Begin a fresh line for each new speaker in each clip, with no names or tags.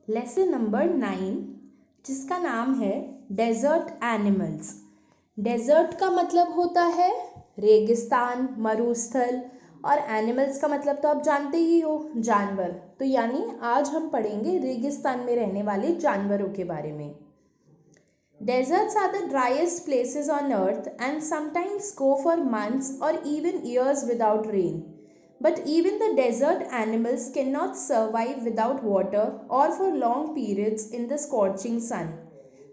Lesson number 9, जिसका नाम है डेजर्ट एनिमल्स। डेजर्ट का मतलब होता है रेगिस्तान, मरुस्थल, और एनिमल्स का मतलब तो आप जानते ही हो, जानवर। तो यानी आज हम पढ़ेंगे रेगिस्तान में रहने वाले जानवरों के बारे में। Deserts are the driest places on earth and sometimes go for months or even years without rain. But even the desert animals cannot survive without water or for long periods in the scorching sun.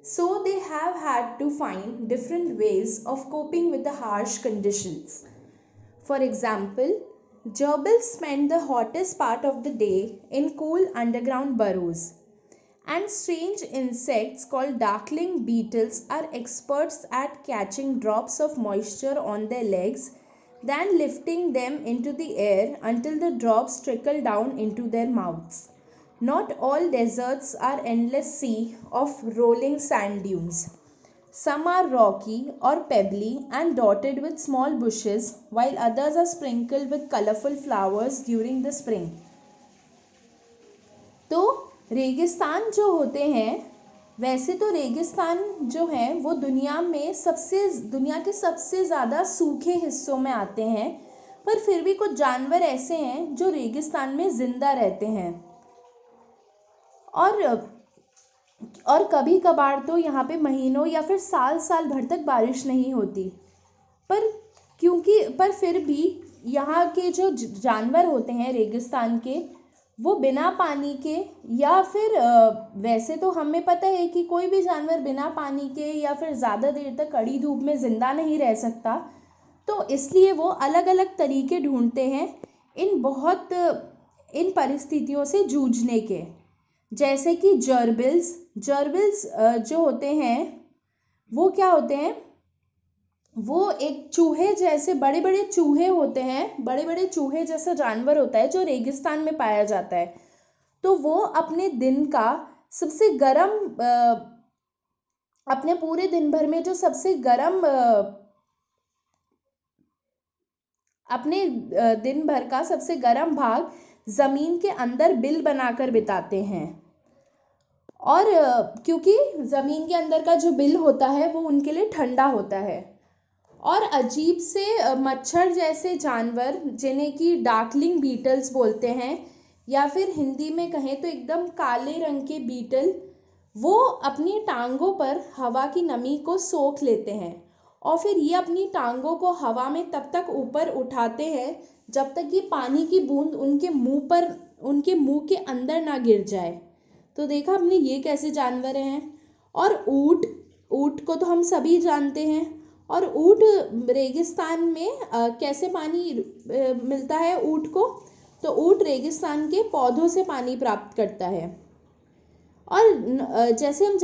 So they have had to find different ways of coping with the harsh conditions. For example, gerbils spend the hottest part of the day in cool underground burrows. And strange insects called darkling beetles are experts at catching drops of moisture on their legs, then lifting them into the air until the drops trickle down into their mouths. Not all deserts are endless sea of rolling sand dunes. Some are rocky or pebbly and dotted with small bushes, while others are sprinkled with colorful flowers during the spring. तो रेगिस्तान जो होते हैं, वैसे तो रेगिस्तान जो है वो दुनिया के सबसे ज़्यादा सूखे हिस्सों में आते हैं, पर फिर भी कुछ जानवर ऐसे हैं जो रेगिस्तान में ज़िंदा रहते हैं। और कभी कभार तो यहाँ पे महीनों या फिर साल साल भर तक बारिश नहीं होती, पर फिर भी यहाँ के जो जानवर होते हैं रेगिस्तान के, वो बिना पानी के या फिर वैसे तो हमें पता है कि कोई भी जानवर बिना पानी के या फिर ज़्यादा देर तक कड़ी धूप में ज़िंदा नहीं रह सकता, तो इसलिए वो अलग अलग तरीके ढूंढते हैं इन परिस्थितियों से जूझने के। जैसे कि जर्बिल्स जो होते हैं वो क्या होते हैं, वो एक चूहे जैसे बड़े बड़े चूहे होते हैं, बड़े बड़े चूहे जैसा जानवर होता है जो रेगिस्तान में पाया जाता है। तो वो अपने दिन का सबसे गर्म अपने पूरे दिन भर में जो सबसे गर्म अपने दिन भर का सबसे गर्म भाग ज़मीन के अंदर बिल बनाकर बिताते हैं। और क्योंकि ज़मीन के अंदर का जो बिल होता है वो उनके लिए ठंडा होता है। और अजीब से मच्छर जैसे जानवर, जिन्हें कि डार्कलिंग बीटल्स बोलते हैं, या फिर हिंदी में कहें तो एकदम काले रंग के बीटल, वो अपनी टांगों पर हवा की नमी को सोख लेते हैं और फिर ये अपनी टांगों को हवा में तब तक ऊपर उठाते हैं जब तक ये पानी की बूंद उनके मुंह के अंदर ना गिर जाए। तो देखा हमने ये कैसे जानवर हैं। और ऊँट को तो हम सभी जानते हैं। और ऊँट रेगिस्तान में कैसे पानी मिलता है ऊँट को, तो ऊँट रेगिस्तान के पौधों से पानी प्राप्त करता है। और जैसे हम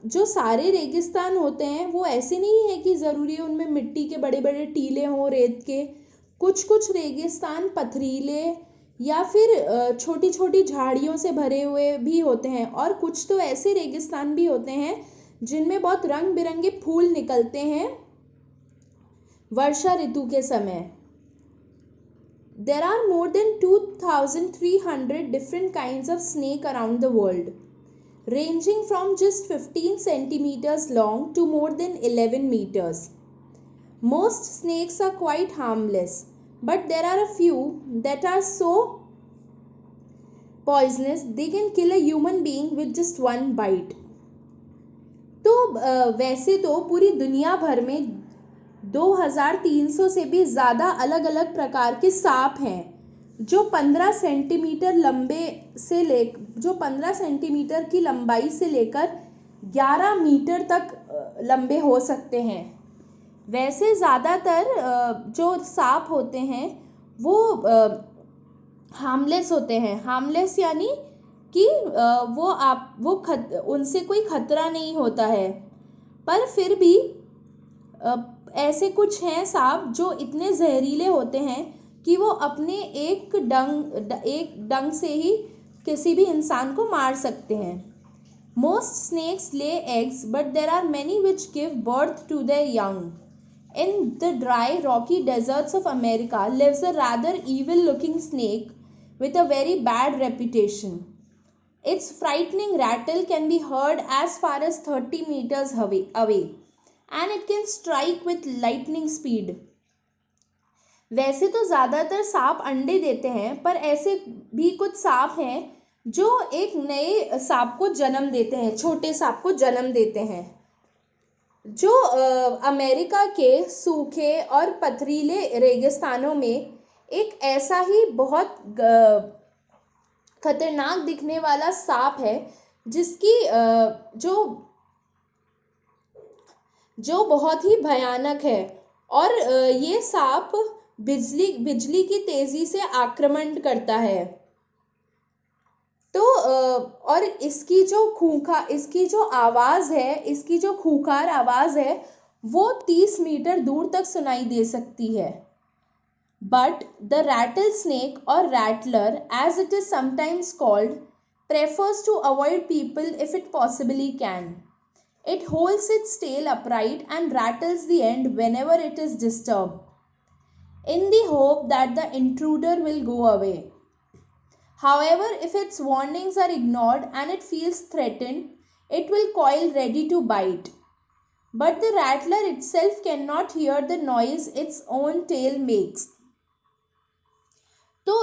जो सारे रेगिस्तान होते हैं वो ऐसे नहीं है कि ज़रूरी है उनमें मिट्टी के बड़े बड़े टीले हों, रेत के। कुछ रेगिस्तान पथरीले या फिर छोटी छोटी झाड़ियों से भरे हुए भी होते हैं। और कुछ तो ऐसे रेगिस्तान भी होते हैं जिनमें बहुत रंग बिरंगे फूल निकलते हैं वर्षा ऋतु के समय। There are more than 2,300 different kinds of snake around the world, ranging from just 15 centimeters long to more than 11 meters. Most snakes are quite harmless, but there are a few that are so poisonous they can kill a human being with just one bite. तो वैसे तो पूरी दुनिया भर में 2300 से भी ज़्यादा अलग अलग प्रकार के सांप हैं जो 15 सेंटीमीटर की लंबाई से लेकर 11 मीटर तक लंबे हो सकते हैं। वैसे ज़्यादातर जो सांप होते हैं वो हार्मलेस होते हैं। हार्मलेस यानी कि उनसे कोई खतरा नहीं होता है, पर फिर भी ऐसे कुछ हैं सांप जो इतने जहरीले होते हैं कि वो अपने एक डंग से ही किसी भी इंसान को मार सकते हैं। Most snakes lay eggs, but there are many which give birth to their young. In the dry, rocky deserts of America lives a rather evil-looking snake with a very bad reputation. Its frightening rattle can be heard as far as 30 meters away, and it can strike with lightning speed. वैसे तो ज़्यादातर सांप अंडे देते हैं, पर ऐसे भी कुछ सांप हैं जो एक नए सांप को जन्म देते हैं, छोटे सांप को जन्म देते हैं, जो अमेरिका के सूखे और पथरीले रेगिस्तानों में एक ऐसा ही बहुत खतरनाक दिखने वाला सांप है जिसकी जो बहुत ही भयानक है। और ये सांप बिजली की तेजी से आक्रमण करता है। तो और इसकी जो आवाज़ है, इसकी जो खूंखार आवाज़ है, वो 30 मीटर दूर तक सुनाई दे सकती है। But the rattlesnake or rattler, as it is sometimes called, prefers to avoid people if it possibly can. It holds its tail upright and rattles the end whenever it is disturbed, in the hope that the intruder will go away. However, if its warnings are ignored and it feels threatened, it will coil ready to bite. But the rattler itself cannot hear the noise its own tail makes. तो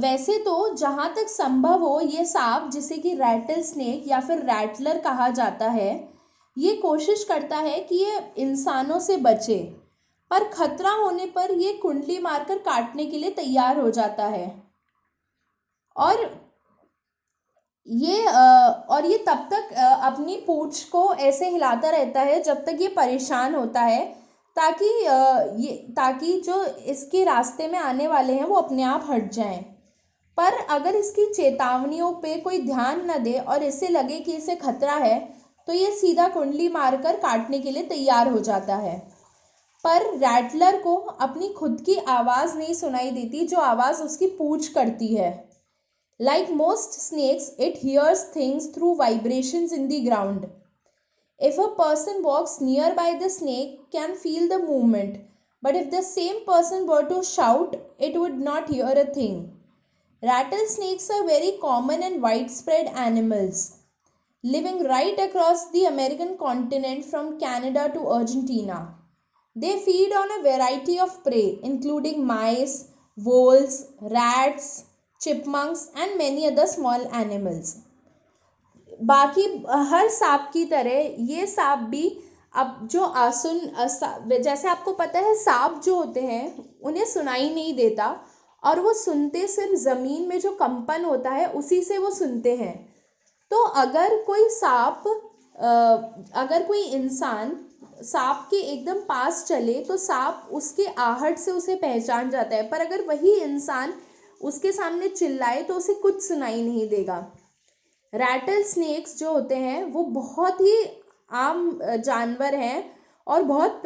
वैसे तो जहाँ तक संभव हो, ये सांप, जिसे कि रैटल स्नेक या फिर रैटलर कहा जाता है, ये कोशिश करता है कि ये इंसानों से बचे, पर खतरा होने पर ये कुंडली मारकर काटने के लिए तैयार हो जाता है। और ये तब तक अपनी पूंछ को ऐसे हिलाता रहता है जब तक ये परेशान होता है, ताकि जो इसके रास्ते में आने वाले हैं वो अपने आप हट जाएं। पर अगर इसकी चेतावनियों पे कोई ध्यान न दे और इसे लगे कि इसे खतरा है, तो ये सीधा कुंडली मारकर काटने के लिए तैयार हो जाता है। पर रैटलर को अपनी खुद की आवाज़ नहीं सुनाई देती, जो आवाज़ उसकी पूंछ करती है। Like most snakes, it hears things through vibrations in the ground. If a person walks nearby, the snake can feel the movement, but if the same person were to shout, it would not hear a thing. Rattlesnakes are very common and widespread animals, living right across the American continent from Canada to Argentina. They feed on a variety of prey, including mice, voles, rats, chipmunks, and many other small animals. बाकी हर सांप की तरह ये सांप भी, अब जो जैसे आपको पता है, सांप जो होते हैं उन्हें सुनाई नहीं देता, और वो सुनते सिर्फ ज़मीन में जो कंपन होता है उसी से वो सुनते हैं। तो अगर कोई इंसान सांप के एकदम पास चले तो सांप उसके आहट से उसे पहचान जाता है, पर अगर वही इंसान उसके सामने चिल्लाए तो उसे कुछ सुनाई नहीं देगा। रैटल स्नेक्स जो होते हैं वो बहुत ही आम जानवर हैं और बहुत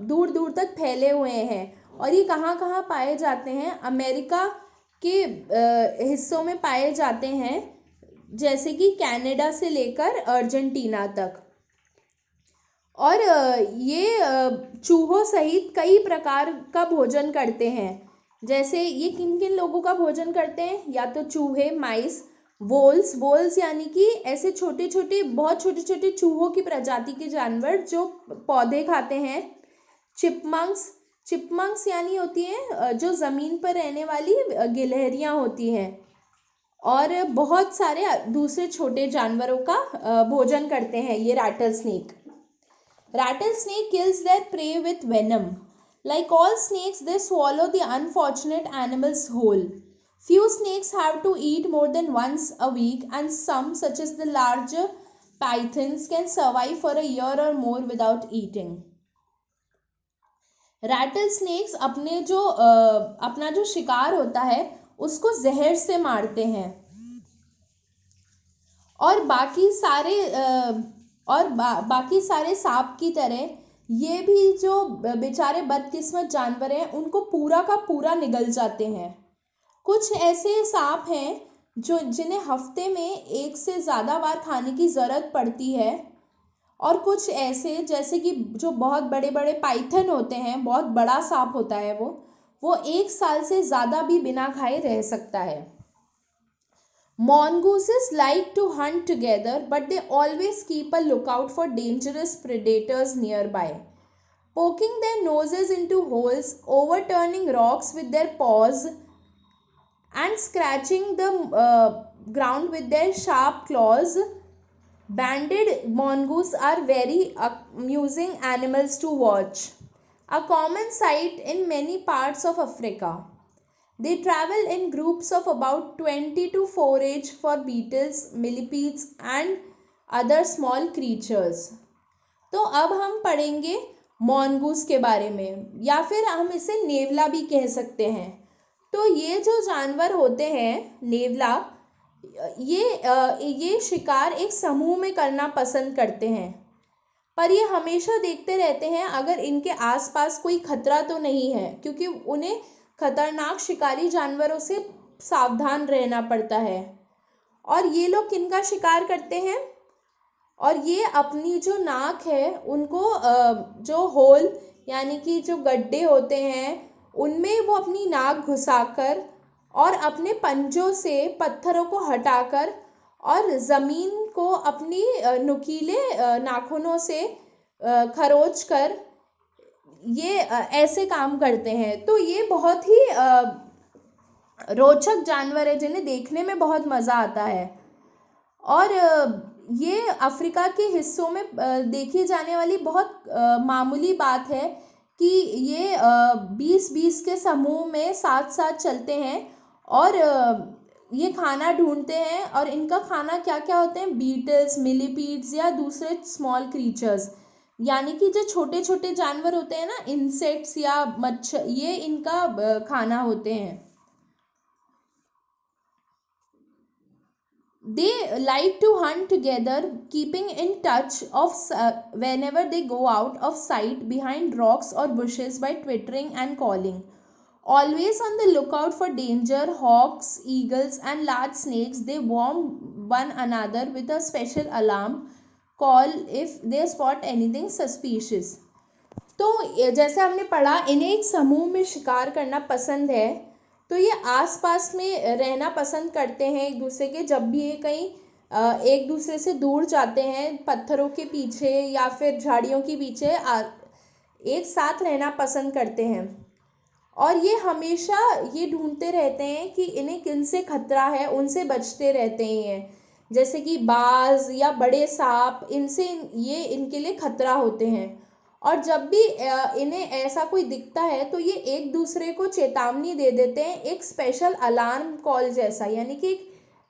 दूर दूर तक फैले हुए हैं, और ये कहाँ कहाँ पाए जाते हैं? अमेरिका के हिस्सों में पाए जाते हैं, जैसे कि कनाडा से लेकर अर्जेंटीना तक। और ये चूहों सहित कई प्रकार का भोजन करते हैं। जैसे ये किन किन लोगों का भोजन करते हैं? या तो चूहे, माइस, वोल्स यानी कि ऐसे बहुत छोटे छोटे चूहों की प्रजाति के जानवर जो पौधे खाते हैं। चिपमंक्स यानी होती हैं जो ज़मीन पर रहने वाली गिलहरियाँ होती हैं, और बहुत सारे दूसरे छोटे जानवरों का भोजन करते हैं ये rattle snake. Rattle snake kills their prey with venom. Like all snakes, they swallow the unfortunate animals whole. Few snakes have to eat more than once a week, and some, such as the larger pythons, can survive for a year or more without eating. Rattle snakes अपना जो शिकार होता है उसको जहर से मारते हैं, और बाकी सारे सांप की तरह ये भी जो बेचारे बदकिस्मत जानवर हैं उनको पूरा का पूरा निगल जाते हैं। कुछ ऐसे सांप हैं जिन्हें हफ्ते में एक से ज़्यादा बार खाने की ज़रूरत पड़ती है, और कुछ ऐसे जैसे कि जो बहुत बड़े बड़े पाइथन होते हैं, बहुत बड़ा सांप होता है, वो 1 साल से ज़्यादा भी बिना खाए रह सकता है। Mongooses like to hunt together, but they always keep a lookout for dangerous predators nearby. Poking their noses into holes, overturning rocks with their paws, and scratching the ground with their sharp claws, banded mongoose are very amusing animals to watch. A common sight in many parts of Africa. They travel in groups of about 20 to forage for beetles, millipedes and other small creatures. तो अब हम पढ़ेंगे मॉनगूस के बारे में, या फिर हम इसे नेवला भी कह सकते हैं। तो ये जो जानवर होते हैं नेवला, ये शिकार एक समूह में करना पसंद करते हैं, पर ये हमेशा देखते रहते हैं अगर इनके आसपास कोई खतरा तो नहीं है, क्योंकि उन्हें खतरनाक शिकारी जानवरों से सावधान रहना पड़ता है। और ये लोग किनका शिकार करते हैं? और ये अपनी जो नाक है उनको जो होल यानी कि जो गड्ढे होते हैं उनमें वो अपनी नाक घुसाकर और अपने पंजों से पत्थरों को हटाकर और ज़मीन को अपनी नुकीले नाखूनों से खरोच कर ये ऐसे काम करते हैं। तो ये बहुत ही रोचक जानवर है जिन्हें देखने में बहुत मज़ा आता है। और ये अफ्रीका के हिस्सों में देखी जाने वाली बहुत मामूली बात है कि ये 20-20 के समूह में साथ साथ चलते हैं और ये खाना ढूंढते हैं। और इनका खाना क्या क्या होते हैं? बीटल्स, मिलीपीड्स या दूसरे स्मॉल क्रीचर्स, यानी कि जो छोटे छोटे जानवर होते हैं ना, इंसेक्ट्स या मच्छर, ये इनका खाना होते हैं। They like to hunt together, keeping in touch of whenever they go out of sight behind rocks or bushes by twittering and calling. Always on the lookout for danger, hawks, eagles and large snakes, they warn one another with a special alarm call if they spot anything suspicious. तो जैसे हमने पढ़ा, इन्हें एक समूह में शिकार करना पसंद है, तो ये आसपास में रहना पसंद करते हैं एक दूसरे के। जब भी ये कहीं एक दूसरे से दूर जाते हैं, पत्थरों के पीछे या फिर झाड़ियों के पीछे एक साथ रहना पसंद करते हैं। और ये हमेशा ये ढूंढते रहते हैं कि इन्हें किन से खतरा है, उनसे बचते रहते हैं। जैसे कि बाज या बड़े सांप, इनसे ये इनके लिए खतरा होते हैं। और जब भी इन्हें ऐसा कोई दिखता है तो ये एक दूसरे को चेतावनी दे देते हैं, एक स्पेशल अलार्म कॉल जैसा, यानी कि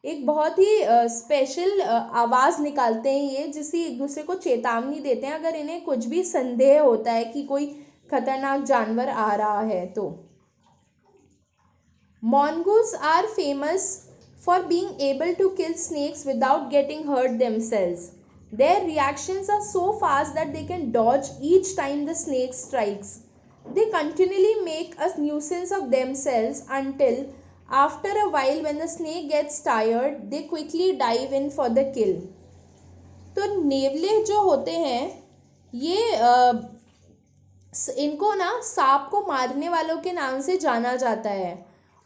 एक बहुत ही स्पेशल आवाज़ निकालते हैं ये, जिससे एक दूसरे को चेतावनी देते हैं अगर इन्हें कुछ भी संदेह होता है कि कोई खतरनाक जानवर आ रहा है। तो mongoose are famous for being able to kill snakes without getting hurt themselves. Their reactions are so fast that they can dodge each time the snake strikes. They continually make a nuisance of themselves until after a while when the snake gets tired, they quickly dive in for the kill. तो नेवले जो होते हैं ये इनको ना सांप को मारने वालों के नाम से जाना जाता है,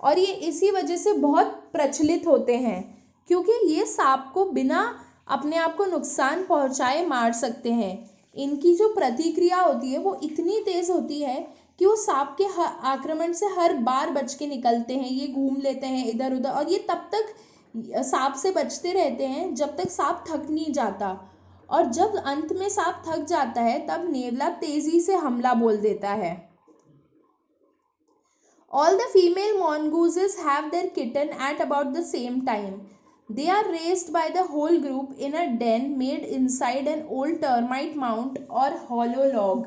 और ये इसी वजह से बहुत प्रचलित होते हैं, क्योंकि ये सांप को बिना अपने आप को नुकसान पहुंचाए मार सकते हैं। इनकी जो प्रतिक्रिया होती है वो इतनी तेज़ होती है कि वो सांप के आक्रमण से हर बार बच के निकलते हैं। ये घूम लेते हैं इधर उधर, और ये तब तक सांप से बचते रहते हैं जब तक सांप थक नहीं जाता। और जब अंत में सांप थक जाता है तब नेवला तेज़ी से हमला बोल देता है। All the female mongooses have their kitten at about the same time. They are raised by the whole group in a den made inside an old termite mound or hollow log.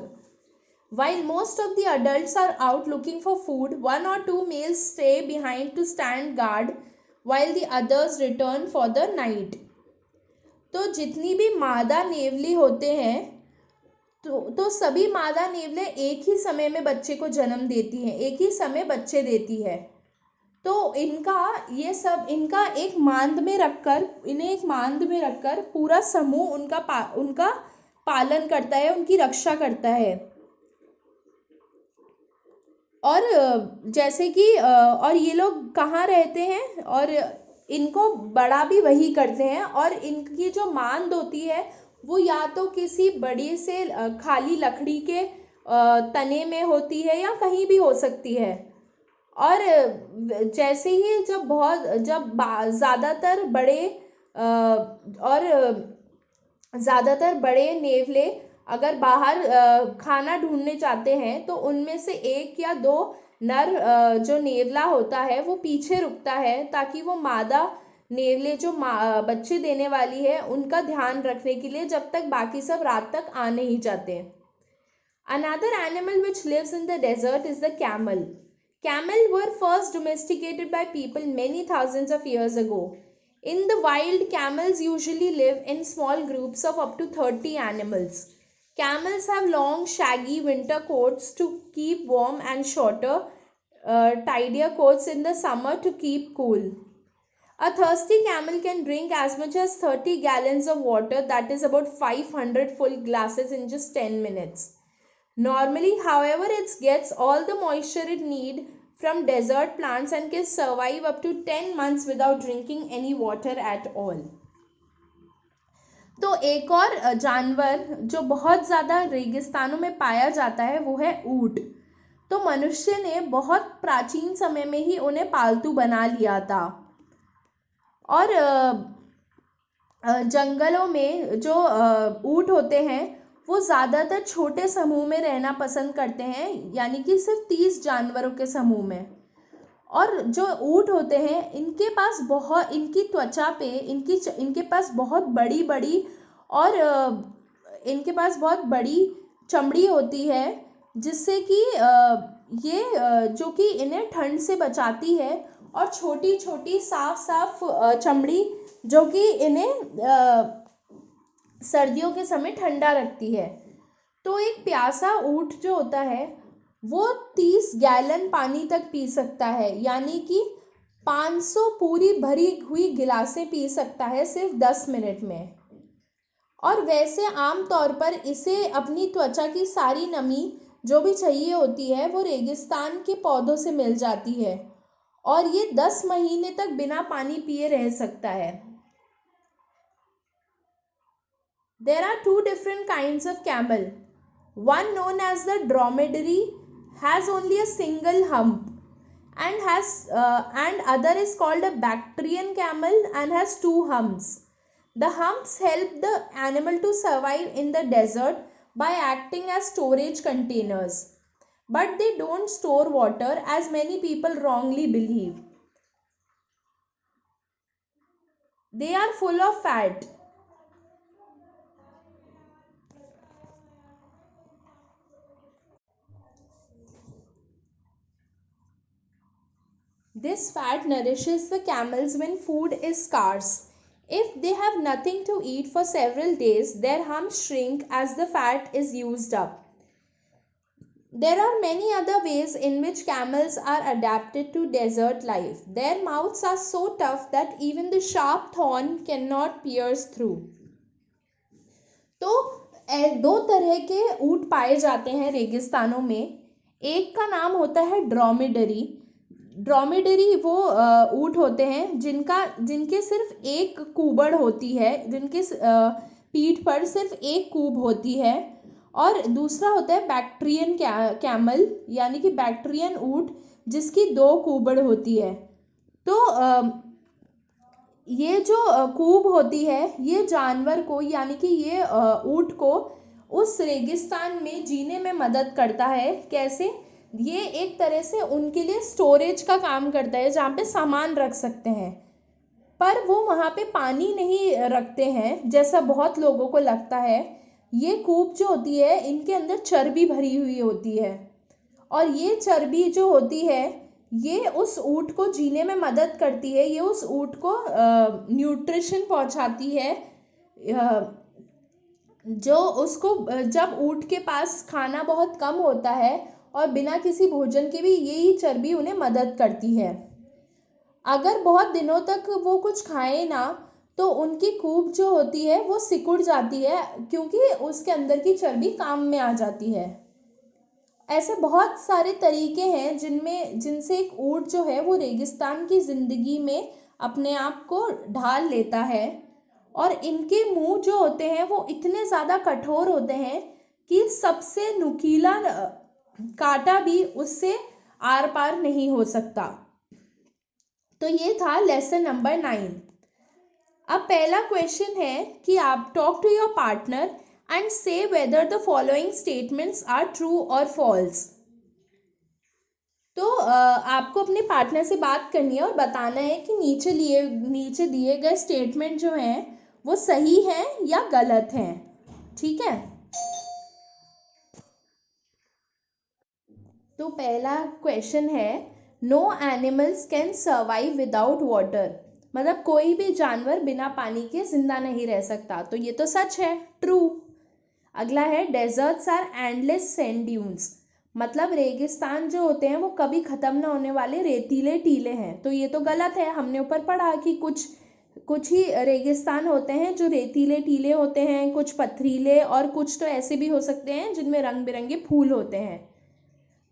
While most of the adults are out looking for food, one or two males stay behind to stand guard while the others return for the night. तो जितनी भी मादा नेवली होते हैं तो सभी मादा नेवले एक ही समय में बच्चे को जन्म देती हैं, एक ही समय बच्चे देती है। तो इनका एक मांद में रखकर पूरा समूह उनका पालन करता है, उनकी रक्षा करता है। और जैसे कि और ये लोग कहाँ रहते हैं, और इनको बड़ा भी वही करते हैं, और इनकी जो मांद होती है वो या तो किसी बड़ी से खाली लकड़ी के तने में होती है या कहीं भी हो सकती है। और जैसे ही जब ज़्यादातर बड़े और ज़्यादातर बड़े नेवले अगर बाहर खाना ढूंढने जाते हैं तो उनमें से एक या दो नर जो नेवला होता है वो पीछे रुकता है, ताकि वो मादा नेवले जो बच्चे देने वाली है उनका ध्यान रखने के लिए, जब तक बाकी सब रात तक आ नहीं जाते। Another animal which lives in the desert is the camel. Camel were first domesticated by people many thousands of years ago. In the wild, camels usually live in small groups of up to 30 animals. Camels have long, shaggy winter coats to keep warm and shorter, tidier coats in the summer to keep cool. A thirsty camel can drink as much as 30 gallons of water, that is about 500 full glasses in just 10 minutes. Normally, however, it gets all the moisture it needs from desert plants and can survive up to 10 months without drinking any water at all. तो एक और जानवर जो बहुत ज़्यादा रेगिस्तानों में पाया जाता है वो है ऊँट। तो मनुष्य ने बहुत प्राचीन समय में ही उन्हें पालतू बना लिया था, और जंगलों में जो ऊँट होते हैं वो ज़्यादातर छोटे समूह में रहना पसंद करते हैं, यानी कि सिर्फ 30 जानवरों के समूह में। और जो ऊँट होते हैं इनकी त्वचा पे इनके पास बहुत बड़ी और इनके पास बहुत बड़ी चमड़ी होती है, जिससे कि ये जो कि इन्हें ठंड से बचाती है, और छोटी छोटी साफ चमड़ी जो कि इन्हें सर्दियों के समय ठंडा रखती है। तो एक प्यासा ऊँट जो होता है वो 30 गैलन पानी तक पी सकता है, यानी कि 500 पूरी भरी हुई गिलासें पी सकता है सिर्फ 10 मिनट में। और वैसे आम तौर पर इसे अपनी त्वचा की सारी नमी जो भी चाहिए होती है वो रेगिस्तान के पौधों से मिल जाती है, और ये 10 महीने तक बिना पानी पिए रह सकता है। There are two different kinds of camel. One, known as the dromedary, has only a single hump, and other is called a Bactrian camel and has two humps. The humps help the animal to survive in the desert by acting as storage containers, but they don't store water as many people wrongly believe. They are full of fat. This fat nourishes the camels when food is scarce. If they have nothing to eat for several days, their humps shrink as the fat is used up. There are many other ways in which camels are adapted to desert life. Their mouths are so tough that even the sharp thorn cannot pierce through. तो दो तरह के ऊँट पाए जाते हैं रेगिस्तानों में। एक का नाम होता है ड्रोमेडरी। ड्रोमेडरी वो ऊँट होते हैं जिनके सिर्फ एक कूबड़ होती है, जिनके पीठ पर सिर्फ एक कूब होती है। और दूसरा होता है बैक्ट्रियन कैमल, यानी कि बैक्ट्रियन ऊँट जिसकी 2 कूबड़ होती है। तो ये जो कूब होती है ये जानवर को, यानी कि ये ऊँट को उस रेगिस्तान में जीने में मदद करता है। कैसे? ये एक तरह से उनके लिए स्टोरेज का काम करता है, जहाँ पे सामान रख सकते हैं, पर वो वहाँ पे पानी नहीं रखते हैं जैसा बहुत लोगों को लगता है। ये कूप जो होती है इनके अंदर चर्बी भरी हुई होती है, और ये चर्बी जो होती है ये उस ऊँट को जीने में मदद करती है। ये उस ऊँट को न्यूट्रिशन पहुँचाती है, जो उसको जब ऊँट के पास खाना बहुत कम होता है और बिना किसी भोजन के भी यही चर्बी उन्हें मदद करती है। अगर बहुत दिनों तक वो कुछ खाए ना तो उनकी कूप जो होती है वो सिकुड़ जाती है, क्योंकि उसके अंदर की चर्बी काम में आ जाती है। ऐसे बहुत सारे तरीके हैं जिनसे एक ऊँट जो है वो रेगिस्तान की ज़िंदगी में अपने आप को ढाल लेता है और इनके मुंह जो होते हैं वो इतने ज़्यादा कठोर होते हैं कि सबसे नुकीला कांटा भी उससे आर पार नहीं हो सकता। तो ये था लेसन नंबर 9। अब पहला क्वेश्चन है कि आप talk to your partner and say whether the following statements are true और फॉल्स। तो आपको अपने पार्टनर से बात करनी है और बताना है कि नीचे दिए गए स्टेटमेंट जो हैं वो सही हैं या गलत हैं। ठीक है, तो पहला क्वेश्चन है no animals can survive without water, मतलब कोई भी जानवर बिना पानी के जिंदा नहीं रह सकता। तो ये तो सच है, ट्रू। अगला है deserts are endless sand dunes, मतलब रेगिस्तान जो होते हैं वो कभी ख़त्म ना होने वाले रेतीले टीले हैं। तो ये तो गलत है, हमने ऊपर पढ़ा कि कुछ ही रेगिस्तान होते हैं जो रेतीले टीले होते हैं, कुछ पथरीले, और कुछ तो ऐसे भी हो सकते हैं जिनमें रंग बिरंगे फूल होते हैं।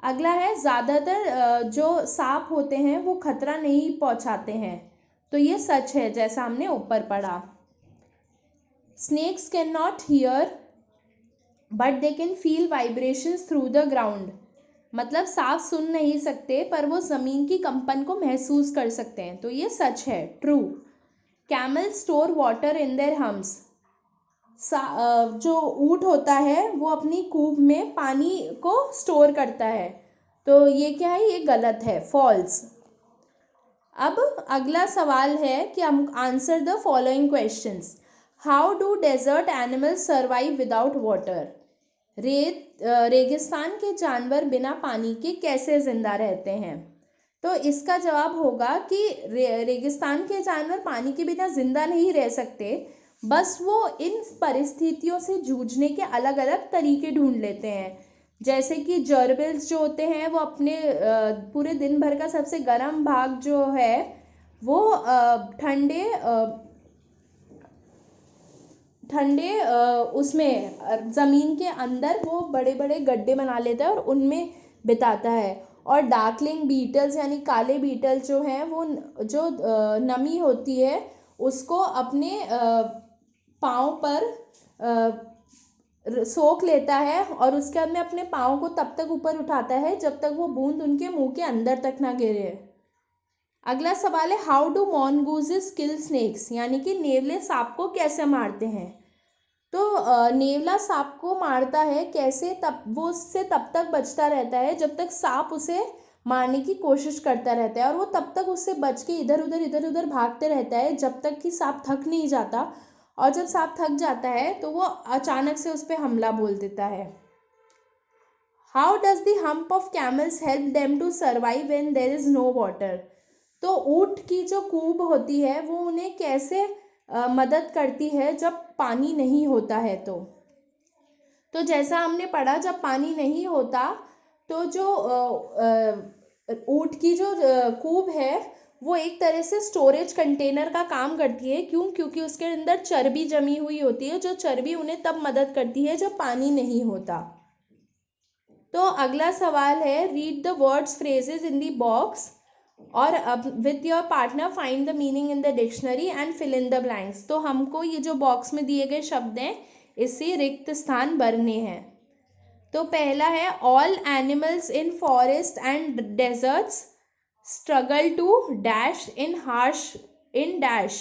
अगला है ज़्यादातर जो सांप होते हैं वो खतरा नहीं पहुंचाते हैं। तो ये सच है, जैसा हमने ऊपर पढ़ा। Snakes can not hear but they can feel vibrations through the ground, मतलब सांप सुन नहीं सकते पर वो ज़मीन की कंपन को महसूस कर सकते हैं। तो ये सच है, true. Camel store water in their hums, जो ऊँट होता है वो अपनी कूप में पानी को स्टोर करता है। तो ये क्या है, ये गलत है, फॉल्स। अब अगला सवाल है कि हम answer the following questions. How do desert animals survive without water, रेगिस्तान के जानवर बिना पानी के कैसे जिंदा रहते हैं। तो इसका जवाब होगा कि रेगिस्तान के जानवर पानी के बिना जिंदा नहीं रह सकते, बस वो इन परिस्थितियों से जूझने के अलग अलग तरीके ढूंढ लेते हैं। जैसे कि जर्बिल्स जो होते हैं वो अपने पूरे दिन भर का सबसे गर्म भाग जो है वो ठंडे उसमें ज़मीन के अंदर वो बड़े बड़े गड्ढे बना लेता है और उनमें बिताता है। और डार्कलिंग बीटल्स यानी काले बीटल जो हैं वो जो नमी होती है उसको अपने पाँव पर सोख लेता है और उसके बाद में अपने पाँव को तब तक ऊपर उठाता है जब तक वो बूंद उनके मुंह के अंदर तक ना गिरे। अगला सवाल है हाउ डू मॉनगूजेस किल स्नेक्स, यानी कि नेवले सांप को कैसे मारते हैं। तो नेवला सांप को मारता है कैसे, तब वो उससे तब तक बचता रहता है जब तक सांप उसे मारने की कोशिश करता रहता है, और वो तब तक उससे बच के इधर उधर भागते रहता है जब तक कि सांप थक नहीं जाता। और जब सांप थक जाता है तो वो अचानक से उस पर हमला बोल देता है। How does the hump of camels help them to survive when there is no water, तो ऊँट की जो कूब होती है वो उन्हें कैसे मदद करती है जब पानी नहीं होता है। तो जैसा हमने पढ़ा, जब पानी नहीं होता तो जो ऊँट की जो कूब है वो एक तरह से स्टोरेज कंटेनर का काम करती है। क्यों? क्योंकि उसके अंदर चर्बी जमी हुई होती है, जो चर्बी उन्हें तब मदद करती है जब पानी नहीं होता। तो अगला सवाल है read the words phrases in the box और अब with your partner find the meaning in the dictionary and fill in the blanks. तो हमको ये जो बॉक्स में दिए गए शब्द हैं इससे रिक्त स्थान भरने हैं। तो पहला है all animals in forest and deserts struggle to dash in harsh in dash.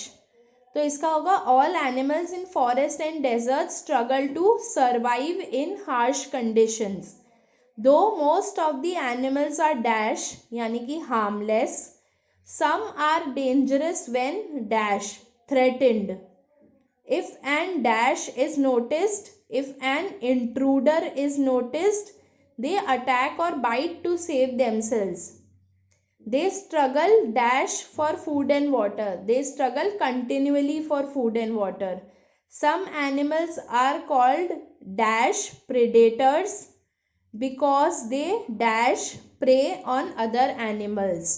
तो इसका होगा all animals in forest and desert struggle to survive in harsh conditions. Though most of the animals are dash यानी कि harmless, some are dangerous when dash threatened. If an dash is noticed, if an intruder is noticed, they attack or bite to save themselves. They struggle dash for food and water. They struggle continually for food and water. Some animals are called dash predators because they dash prey on other animals.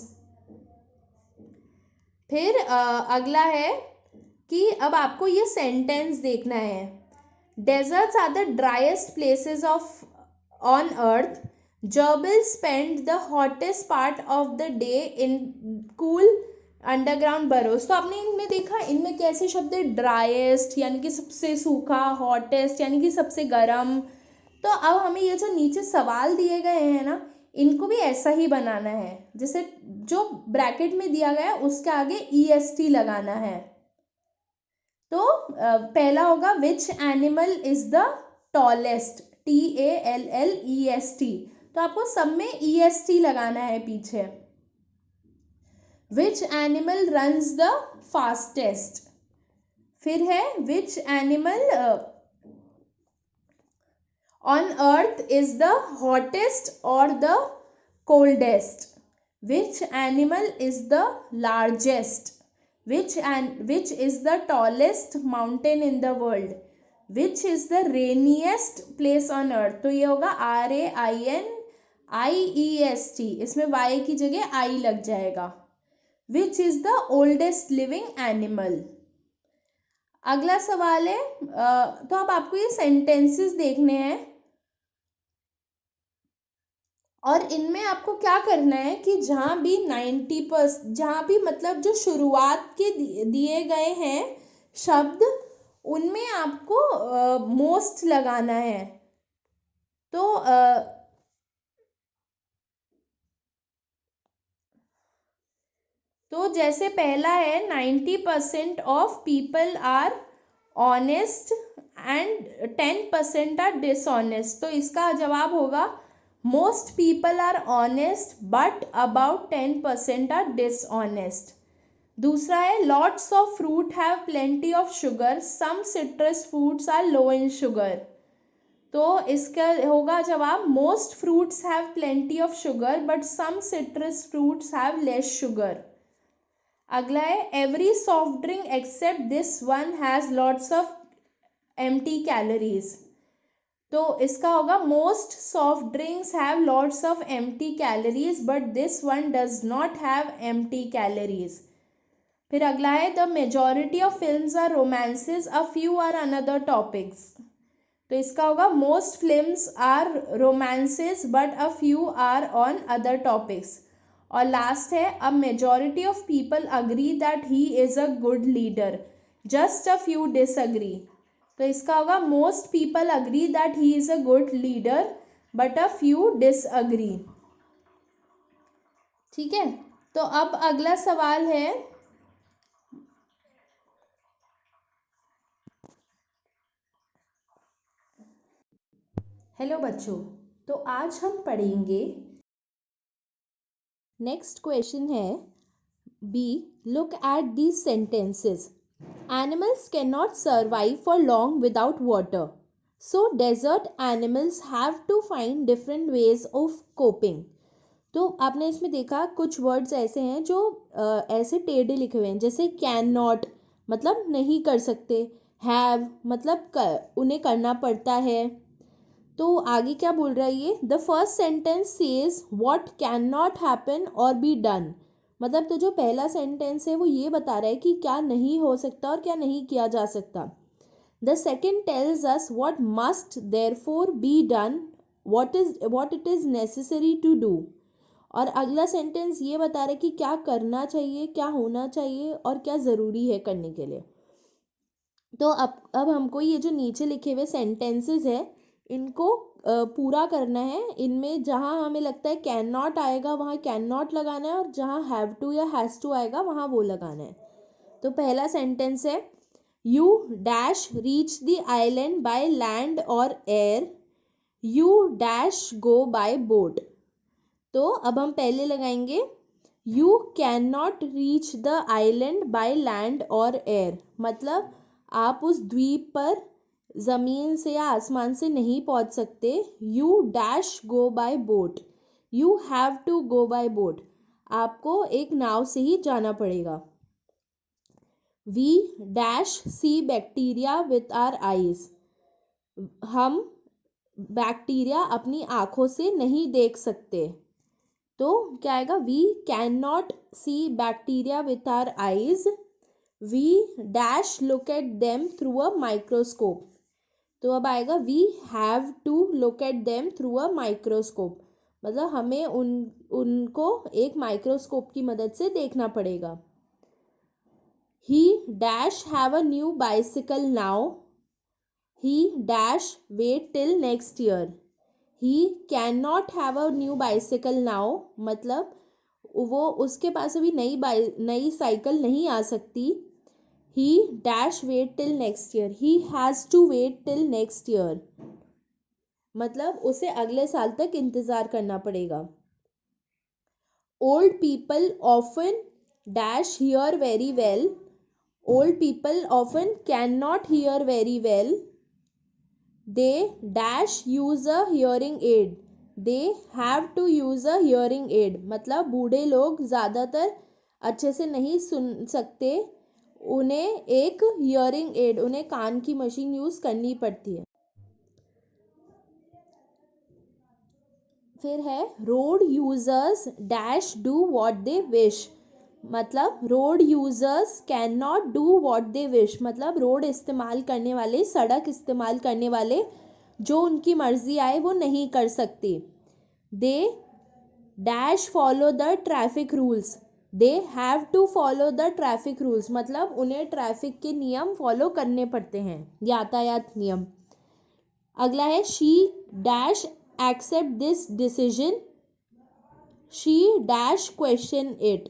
फिर अगला है कि अब आपको ये sentence देखना है। Deserts are the driest places on earth. Gerbils spend the hottest part of the day in cool underground burrows. तो आपने इनमें देखा, इनमें कैसे शब्द है, ड्राइएस्ट यानी कि सबसे सूखा, हॉटेस्ट यानी कि सबसे गर्म। तो अब हमें ये जो नीचे सवाल दिए गए हैं ना, इनको भी ऐसा ही बनाना है, जैसे जो ब्रैकेट में दिया गया है उसके आगे EST लगाना है। तो पहला होगा which animal is the tallest, TALLEST। तो आपको सब में EST लगाना है पीछे। Which animal runs the fastest, फिर है which animal on earth is the hottest or the coldest, which animal is the largest, which is the tallest mountain in the world, which is the rainiest place on earth। तो ये होगा RAINIEST, इसमें Y की जगह I लग जाएगा। which is the oldest living animal। अगला सवाल है, तो अब आपको ये सेंटेंसेस देखने हैं और इनमें आपको क्या करना है कि जहाँ भी 90%, जहाँ भी मतलब जो शुरुआत के दिए गए हैं शब्द, उनमें आपको मोस्ट लगाना है। तो जैसे पहला है 90% of people are honest and 10% are dishonest. तो इसका जवाब होगा most people are honest but about 10% are dishonest. दूसरा है lots of fruit have plenty of sugar, some citrus fruits are low in sugar. तो इसका होगा जवाब most fruits have plenty of sugar but some citrus fruits have less sugar. अगला है every soft drink except this one has lots of empty calories. तो इसका होगा most soft drinks have lots of empty calories but this one does not have empty calories. फिर अगला है the majority of films are romances, a few are another topics. तो इसका होगा most films are romances but a few are on other topics. और last है a majority of people agree that he is a good leader, just a few disagree. तो इसका होगा most people agree that he is a good leader but a few disagree. ठीक है, तो अब अगला सवाल है, हेलो बच्चों, तो आज हम पढ़ेंगे, नेक्स्ट क्वेश्चन है B, look at these sentences. Animals cannot survive for long without water, so desert animals have to find different ways of coping। तो आपने इसमें देखा कुछ वर्ड्स ऐसे हैं जो ऐसे टेढ़े लिखे हुए हैं, जैसे कैन नॉट मतलब नहीं कर सकते, हैव मतलब उन्हें करना पड़ता है। तो आगे क्या बोल रहा है ये, the first sentence says what can not happen और बी डन। मतलब तो जो पहला सेंटेंस है वो ये बता रहा है कि क्या नहीं हो सकता और क्या नहीं किया जा सकता। The second tells us what must therefore be done, what it is necessary to do. और अगला सेंटेंस ये बता रहा है कि क्या करना चाहिए, क्या होना चाहिए और क्या ज़रूरी है करने के लिए। तो अब हमको ये जो नीचे लिखे हुए सेंटेंसेस है इनको पूरा करना है। इनमें जहाँ हमें लगता है कैन नॉट आएगा वहाँ कैन नॉट लगाना है और जहाँ हैव टू या हैज़ टू आएगा वहाँ वो लगाना है। तो पहला सेंटेंस है you dash reach the island by land और air, you dash go by boat. तो अब हम पहले लगाएंगे you can not reach the island by land और एयर, मतलब आप उस द्वीप पर ज़मीन से या आसमान से नहीं पहुंच सकते। You dash go by boat, you have to go by boat, आपको एक नाव से ही जाना पड़ेगा। We dash see bacteria with our eyes, हम बैक्टीरिया अपनी आँखों से नहीं देख सकते। तो क्या आएगा, we can not see bacteria with our eyes, we dash look at them through a microscope. तो अब आएगा we have to look at them through a microscope, मतलब हमें उनको एक माइक्रोस्कोप की मदद से देखना पड़ेगा। He dash have a new bicycle now, he dash wait till next year, he can not have a new bicycle now, मतलब वो उसके पास अभी नई साइकिल नहीं आ सकती। He dash wait till next year, he has to wait till next year, मतलब उसे अगले साल तक इंतज़ार करना पड़ेगा। Old people often dash hear very well, old people often can not hear very well, they dash use a hearing aid, they have to use a hearing aid, मतलब बूढ़े लोग ज़्यादातर अच्छे से नहीं सुन सकते, उन्हें एक हियरिंग एड, उन्हें कान की मशीन यूज़ करनी पड़ती है। फिर है road users dash do what they wish, मतलब road users can not do what they wish, मतलब रोड इस्तेमाल करने वाले, सड़क इस्तेमाल करने वाले जो उनकी मर्जी आए वो नहीं कर सकते। They dash follow the traffic rules, they have to follow the traffic rules, मतलब उन्हें ट्रैफिक के नियम फॉलो करने पड़ते हैं, यातायात नियम। अगला है she dash accept this decision, she dash question it.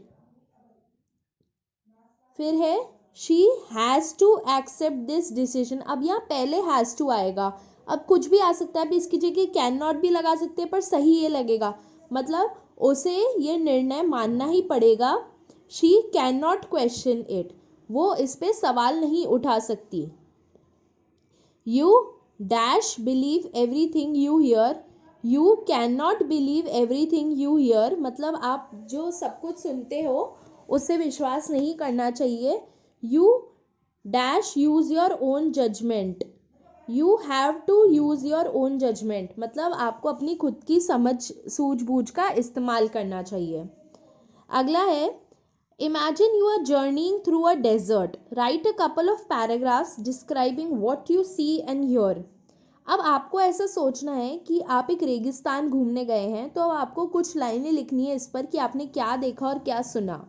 फिर है she has to accept this decision, अब यहाँ पहले हैज़ टू आएगा, अब कुछ भी आ सकता है, अब इसकी जगह कैन नॉट भी लगा सकते हैं, पर सही ये लगेगा, मतलब उसे ये निर्णय मानना ही पड़ेगा। She can not question it, वो इस पे सवाल नहीं उठा सकती। You dash believe everything you here, you can not believe everything you here, मतलब आप जो सब कुछ सुनते हो उससे विश्वास नहीं करना चाहिए। You dash use your own judgement, you have to use your own judgement, मतलब आपको अपनी खुद की समझ सूझबूझ का इस्तेमाल करना चाहिए। अगला है imagine you are journeying through a desert, write a couple of paragraphs describing what you see and hear. अब आपको ऐसा सोचना है कि आप एक रेगिस्तान घूमने गए हैं, तो अब आपको कुछ लाइनें लिखनी है इस पर कि आपने क्या देखा और क्या सुना।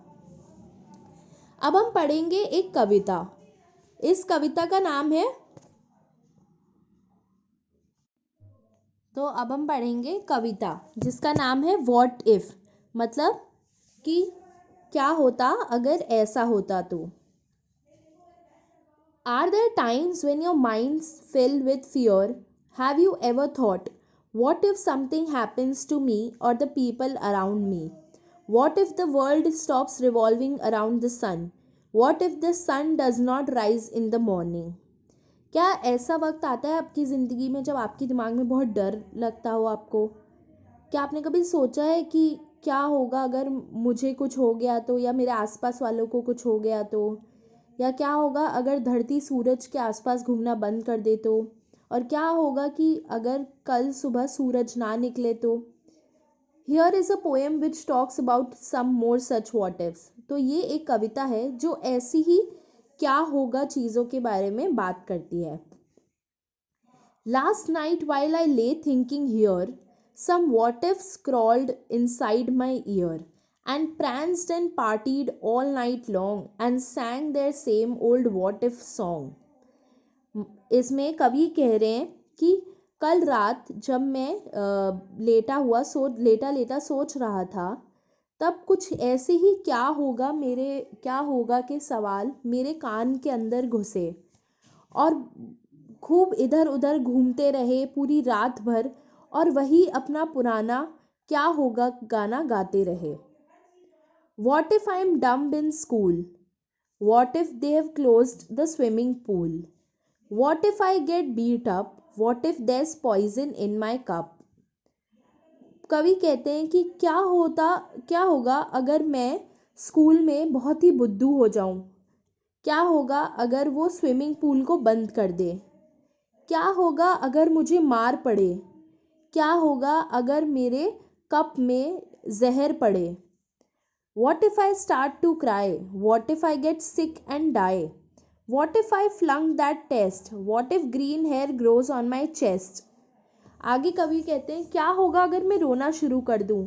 अब हम पढ़ेंगे एक कविता, इस कविता का नाम है, तो अब हम पढ़ेंगे कविता जिसका नाम है व्हाट इफ, मतलब कि क्या होता अगर ऐसा होता तो। Are there times when your mind's filled with fear? Have you ever thought, what if something happens to me or the people around me? What if the world stops revolving around the sun? What if the sun does not rise in the morning? क्या ऐसा वक्त आता है आपकी ज़िंदगी में जब आपके दिमाग में बहुत डर लगता हो आपको? क्या आपने कभी सोचा है कि क्या होगा अगर मुझे कुछ हो गया तो, या मेरे आसपास वालों को कुछ हो गया तो, या क्या होगा अगर धरती सूरज के आसपास घूमना बंद कर दे तो, और क्या होगा कि अगर कल सुबह सूरज ना निकले तो। Here is a poem which talks about some more such what ifs, तो ये एक कविता है जो ऐसी ही क्या होगा चीज़ों के बारे में बात करती है। Last night while I lay thinking here, some what ifs crawled inside my ear and pranced and partied all night long and sang their same old what if song. इसमें कवि कह रहे हैं कि कल रात जब मैं लेटा सोच रहा था, तब कुछ ऐसे ही क्या होगा के सवाल मेरे कान के अंदर घुसे और खूब इधर उधर घूमते रहे पूरी रात भर, और वही अपना पुराना क्या होगा गाना गाते रहे। What if I am dumb in school? What if they have closed the swimming pool? What if I get beat up? What if there's poison in my cup? कवि कहते हैं कि क्या होगा अगर मैं स्कूल में बहुत ही बुद्धू हो जाऊं? क्या होगा अगर वो स्विमिंग पूल को बंद कर दे? क्या होगा अगर मुझे मार पड़े? क्या होगा अगर मेरे कप में जहर पड़े? What if I start to cry? What if I get sick and die? What if I flunk that test? What if green hair grows on my chest? आगे कवि कहते हैं क्या होगा अगर मैं रोना शुरू कर दूं,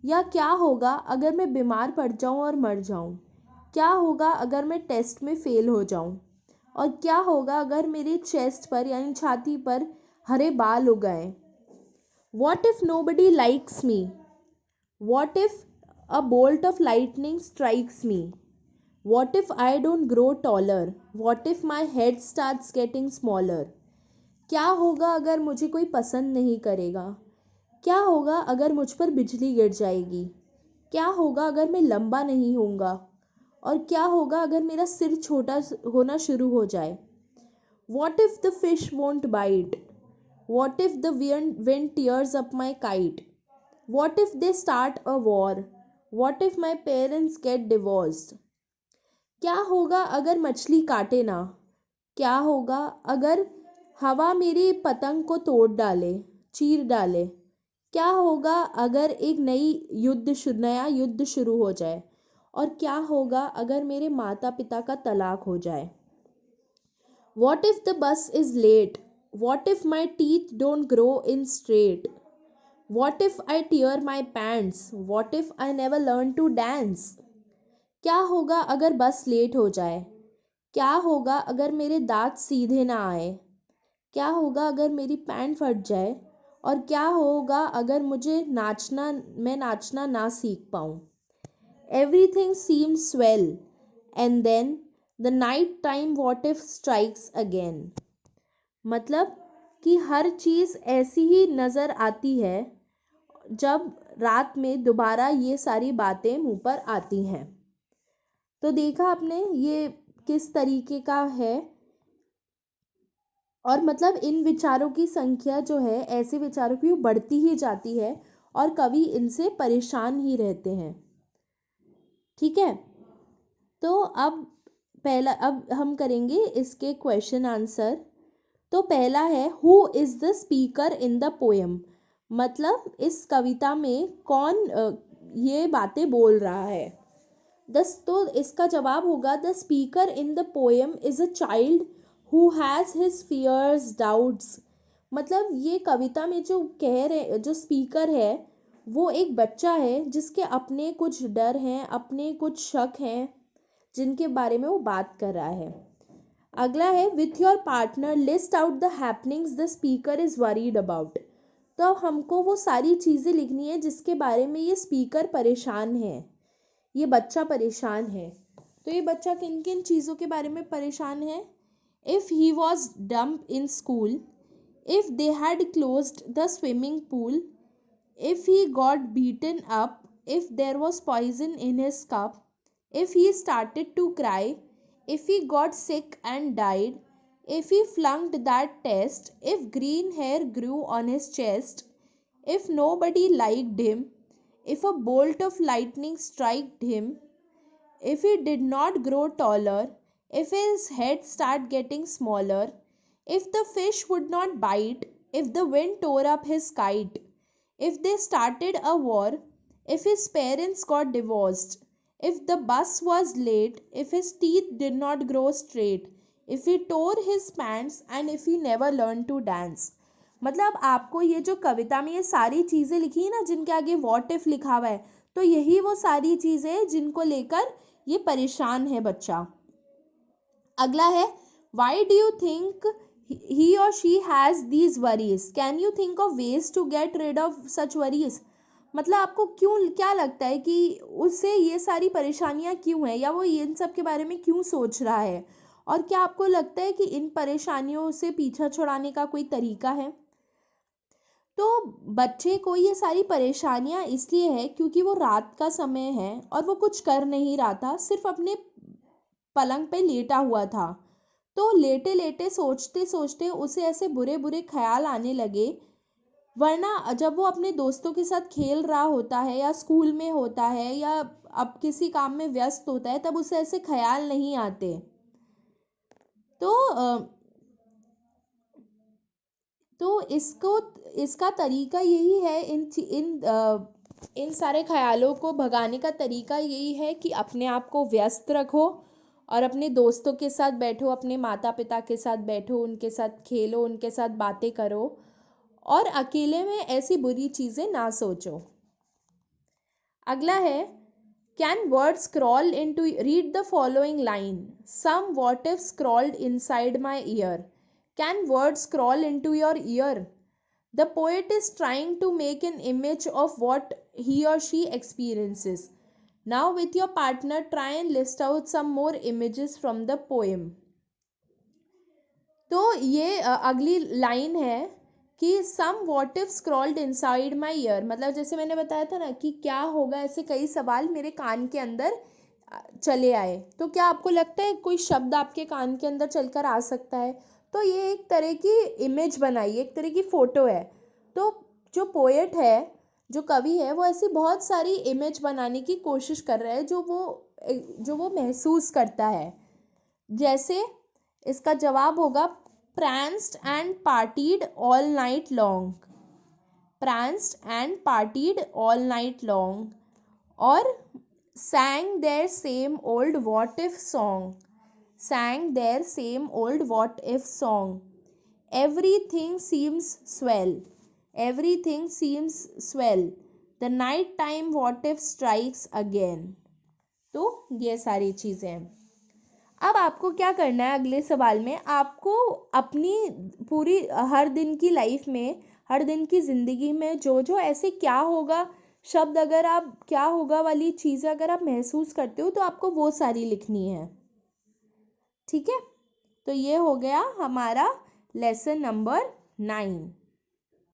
या क्या होगा अगर मैं बीमार पड़ जाऊं और मर जाऊं? क्या होगा अगर मैं टेस्ट में फ़ेल हो जाऊं? और क्या होगा अगर मेरे चेस्ट पर यानी छाती पर हरे बाल उग आए? What if nobody likes me? What if a bolt of lightning strikes me? What if I don't grow taller? What if my head starts getting smaller? क्या होगा अगर मुझे कोई पसंद नहीं करेगा? क्या होगा अगर मुझ पर बिजली गिर जाएगी? क्या होगा अगर मैं लंबा नहीं होऊंगा? और क्या होगा अगर मेरा सिर छोटा होना शुरू हो जाए? What if the fish won't bite? What if the wind tears up my kite? What if they start a war? What if my parents get divorced? क्या होगा अगर मछली काटे ना? क्या होगा अगर हवा मेरी पतंग को तोड़ डाले, चीर डाले? क्या होगा अगर एक नया युद्ध शुरू हो जाए? और क्या होगा अगर मेरे माता पिता का तलाक हो जाए? What if the bus is late? What if my teeth don't grow in straight? What if I tear my pants? What if I never learn to dance? क्या होगा अगर बस लेट हो जाए? क्या होगा अगर मेरे दांत सीधे ना आए? क्या होगा अगर मेरी पैंट फट जाए? और क्या होगा अगर मैं नाचना ना सीख पाऊँ? Everything seems well, and then the night time what if strikes again. मतलब कि हर चीज़ ऐसी ही नज़र आती है जब रात में दोबारा ये सारी बातें मुंह पर आती हैं। तो देखा आपने ये किस तरीके का है। और मतलब इन विचारों की संख्या जो है, ऐसे विचारों की, वो बढ़ती ही जाती है और कवि इनसे परेशान ही रहते हैं। ठीक है, तो अब हम करेंगे इसके क्वेश्चन आंसर। तो पहला है, who is the speaker in the poem? मतलब इस कविता में कौन ये बातें बोल रहा है? तो इसका जवाब होगा, the speaker in the poem is a child who has his fears doubts. मतलब ये कविता में जो स्पीकर है वो एक बच्चा है जिसके अपने कुछ डर हैं, अपने कुछ शक हैं जिनके बारे में वो बात कर रहा है। अगला है, with your partner list out the happenings the speaker is worried about. तो अब हमको वो सारी चीज़ें लिखनी है जिसके बारे में ये स्पीकर परेशान है, ये बच्चा परेशान है। तो ये बच्चा किन किन चीज़ों के बारे में परेशान है? If he was dumb in school, if they had closed the swimming pool, if he got beaten up, if there was poison in his cup, if he started to cry, if he got sick and died, if he flunked that test, if green hair grew on his chest, if nobody liked him, if a bolt of lightning struck him, if he did not grow taller, if his head started getting smaller, if the fish would not bite, if the wind tore up his kite, if they started a war, if his parents got divorced, if the bus was late, if his teeth did not grow straight, if he tore his pants and if he never learned to dance। मतलब आपको ये जो कविता में ये सारी चीज़ें लिखी है ना, जिनके आगे व्हाट इफ लिखा हुआ है, तो यही वो सारी चीज़ें हैं जिनको लेकर ये परेशान है बच्चा। अगला है, why do you think he or she has these worries? Can you think of ways to get rid of such worries? मतलब आपको क्या लगता है कि उससे ये सारी परेशानियां क्यों हैं, या वो इन सब के बारे में क्यों सोच रहा है? और क्या आपको लगता है कि इन परेशानियों से पीछा छुड़ाने का कोई तरीका है? तो बच्चे को ये सारी परेशानियां इसलिए है क्योंकि वो रात का समय है और वो कुछ कर नहीं रहा था, सिर्फ अपने पलंग पे लेटा हुआ था। तो लेटे लेटे सोचते सोचते उसे ऐसे बुरे बुरे ख्याल आने लगे, वरना जब वो अपने दोस्तों के साथ खेल रहा होता है या स्कूल में होता है या अब किसी काम में व्यस्त होता है, तब उसे ऐसे ख्याल नहीं आते। तो इसका तरीका यही है, इन सारे ख्यालों को भगाने का तरीका यही है कि अपने आप को व्यस्त रखो और अपने दोस्तों के साथ बैठो, अपने माता पिता के साथ बैठो, उनके साथ खेलो, उनके साथ बातें करो और अकेले में ऐसी बुरी चीज़ें ना सोचो। अगला है, Can words crawl into, read the following line. Some what if scrawled inside my ear. Can words crawl into your ear? The poet is trying to make an image of what he or she experiences. Now with your partner, try and list out some more images from the poem. तो ये अगली line है कि some what if scrolled inside my ear, मतलब जैसे मैंने बताया था ना कि क्या होगा, ऐसे कई सवाल मेरे कान के अंदर चले आए। तो क्या आपको लगता है कोई शब्द आपके कान के अंदर चलकर आ सकता है? तो ये एक तरह की इमेज बनाई, एक तरह की फ़ोटो है। तो जो पोएट है, जो कवि है, वो ऐसी बहुत सारी इमेज बनाने की कोशिश कर रहा है जो वो महसूस करता है। जैसे इसका जवाब होगा pranced and partied all night long, pranced and partied all night long, और sang their same old what if song, sang their same old what if song, everything seems swell, everything seems swell, the night time what if strikes again। तो ये सारी चीज़ें हैं। अब आपको क्या करना है, अगले सवाल में आपको अपनी पूरी हर दिन की लाइफ में, हर दिन की ज़िंदगी में जो जो ऐसे क्या होगा शब्द, अगर आप क्या होगा वाली चीज़ें अगर आप महसूस करते हो तो आपको वो सारी लिखनी है। ठीक है, तो ये हो गया हमारा लेसन नंबर 9।